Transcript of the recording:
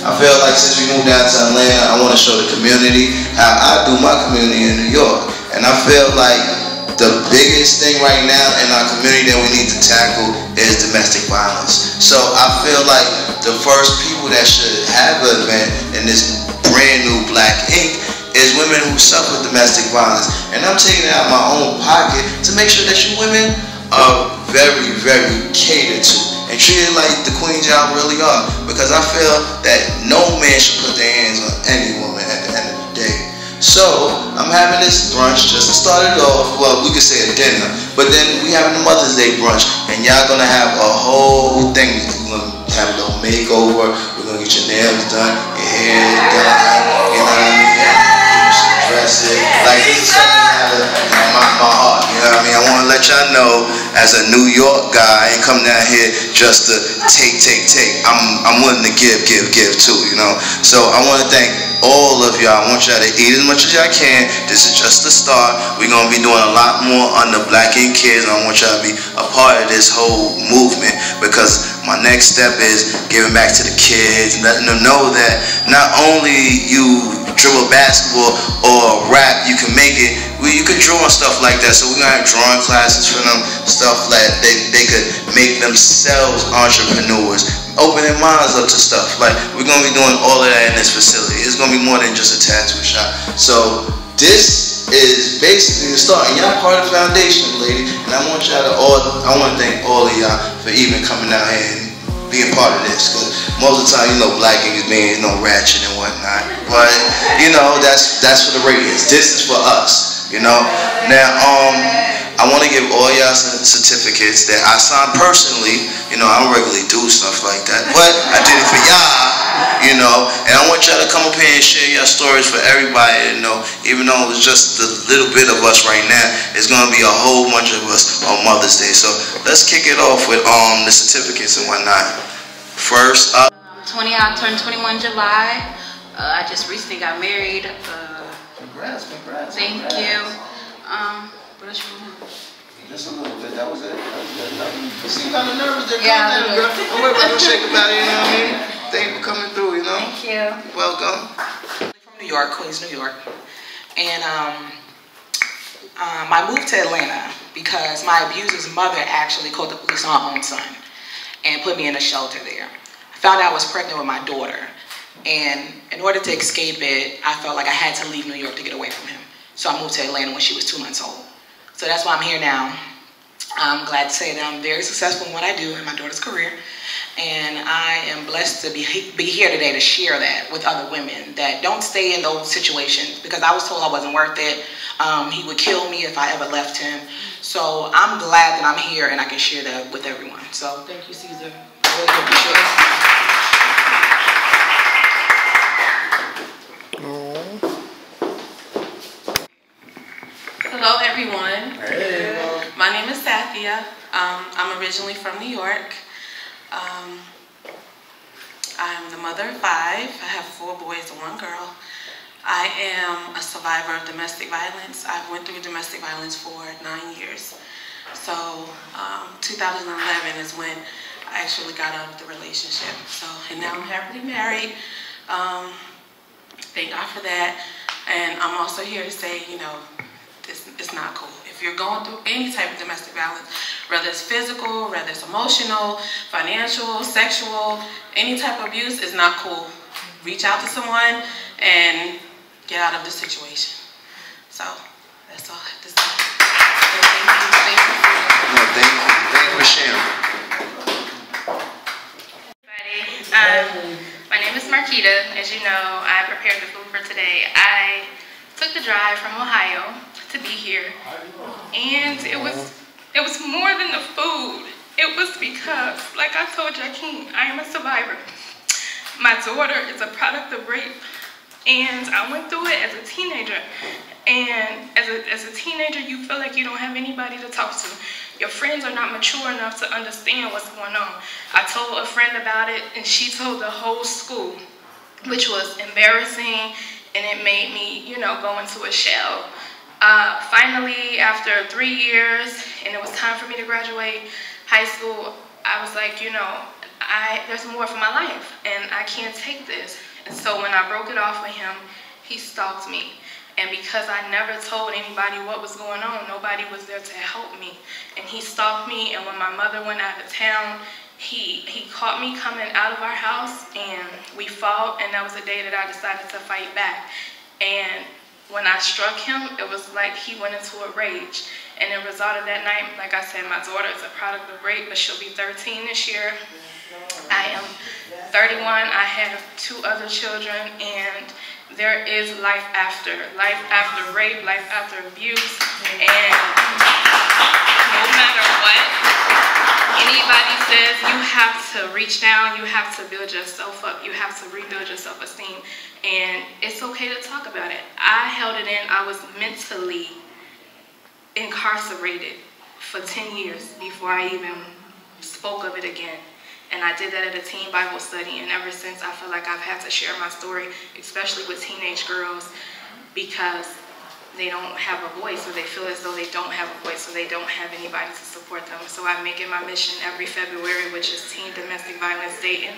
I feel like since we moved down to Atlanta, I want to show the community how I do my community in New York. And I feel like the biggest thing right now in our community that we need to tackle is domestic violence. So I feel like the first people that should have an event in this brand new Black Ink is women who suffer domestic violence. And I'm taking it out of my own pocket to make sure that you women are very, very catered to and treated like the queens y'all really are, because I feel that no man should put their hands on any woman at the end of the day. So I'm having this brunch just to start it off. Well, we could say a dinner, but then we having the Mother's Day brunch, and y'all gonna have a whole thing. We're gonna have a little makeover. We're gonna get your nails done, your hair done. You know what I mean? Dress it. Like, this is something out of my heart. You know what I mean? I want to let y'all know, as a New York guy, I ain't come down here just to take. I'm willing to give too, you know? So I want to thank all of y'all. I want y'all to eat as much as y'all can. This is just the start. We're going to be doing a lot more under Black Ink Kids, and I want y'all to be a part of this whole movement, because my next step is giving back to the kids, letting them know that not only you dribble basketball or rap, you can make it. You could draw and stuff like that. So we're gonna have drawing classes for them, stuff like they could make themselves entrepreneurs, open their minds up to stuff. Like, we're gonna be doing all of that in this facility. It's gonna be more than just a tattoo shop. So this is basically the start, and y'all part of the foundation, lady. And I want y'all to I want to thank all of y'all for even coming out here and being part of this, because most of the time, you know, Black Ink is being, you know, ratchet and whatnot, but you know, that's for the radios. This is for us, you know. Now, I want to give all y'all some certificates that I signed personally. You know, I don't regularly do stuff like that, but I did it for y'all, you know. And I want y'all to come up here and share your stories for everybody to know. Even though it's just a little bit of us right now, it's gonna be a whole bunch of us on Mother's Day. So let's kick it off with the certificates and whatnot. First up, 20. I turned 21 July. I just recently got married. Congrats. Thank you. What else you want? Just a little bit. That was it. You seem kind of nervous there. Yeah, girl. Don't worry about no shake about it. You know what I mean? Thank you for coming through. You know. Thank you. Welcome. From New York, Queens, New York, and I moved to Atlanta because my abuser's mother actually called the police on her own son and put me in a shelter there. I found out I was pregnant with my daughter, and in order to escape it, I felt like I had to leave New York to get away from him. So I moved to Atlanta when she was 2 months old. So that's why I'm here now. I'm glad to say that I'm very successful in what I do in my daughter's career, and I am blessed to be here today to share that with other women that don't stay in those situations, because I was told I wasn't worth it. He would kill me if I ever left him. So I'm glad that I'm here and I can share that with everyone. So thank you, Ceaser. I really appreciate it. Hello, everyone. Hey. My name is Sathia. I'm originally from New York. I'm the mother of 5. I have 4 boys and 1 girl. I am a survivor of domestic violence. I went through domestic violence for 9 years. So 2011 is when I actually got out of the relationship. So, and now I'm happily married. Thank God for that. And I'm also here to say, you know, it's not cool. If you're going through any type of domestic violence, whether it's physical, whether it's emotional, financial, sexual, any type of abuse is not cool. Reach out to someone and get out of the situation. So that's all I have to say. Thank you. No, thank you for sharing. My name is Marquita. As you know, I prepared the food for today. I took the drive from Ohio to be here, and it was It was more than the food. It was because, like I told Jakeem, I am a survivor. My daughter is a product of rape, and I went through it as a teenager. And as a teenager, you feel like you don't have anybody to talk to. Your friends are not mature enough to understand what's going on. I told a friend about it, and she told the whole school, which was embarrassing, and it made me, you know, go into a shell. Finally, after 3 years, and it was time for me to graduate high school, I was like, you know, there's more for my life, and I can't take this. And so when I broke it off with him, he stalked me. And because I never told anybody what was going on, nobody was there to help me. And he stalked me, and when my mother went out of town, he caught me coming out of our house, and we fought, and that was the day that I decided to fight back. And when I struck him, it was like he went into a rage. And the result of that night, like I said, my daughter is a product of rape, but she'll be 13 this year. I am 31. I have 2 other children, and there is life after rape, life after abuse. And no matter what anybody says, you have to reach down, you have to build yourself up, you have to rebuild your self-esteem. And it's okay to talk about it. I held it in. I was mentally incarcerated for 10 years before I even spoke of it again. And I did that at a teen Bible study, and ever since I feel like I've had to share my story, especially with teenage girls, because they don't have a voice, or they feel as though they don't have a voice, or they don't have anybody to support them. So I make it my mission every February, which is Teen Domestic Violence Day.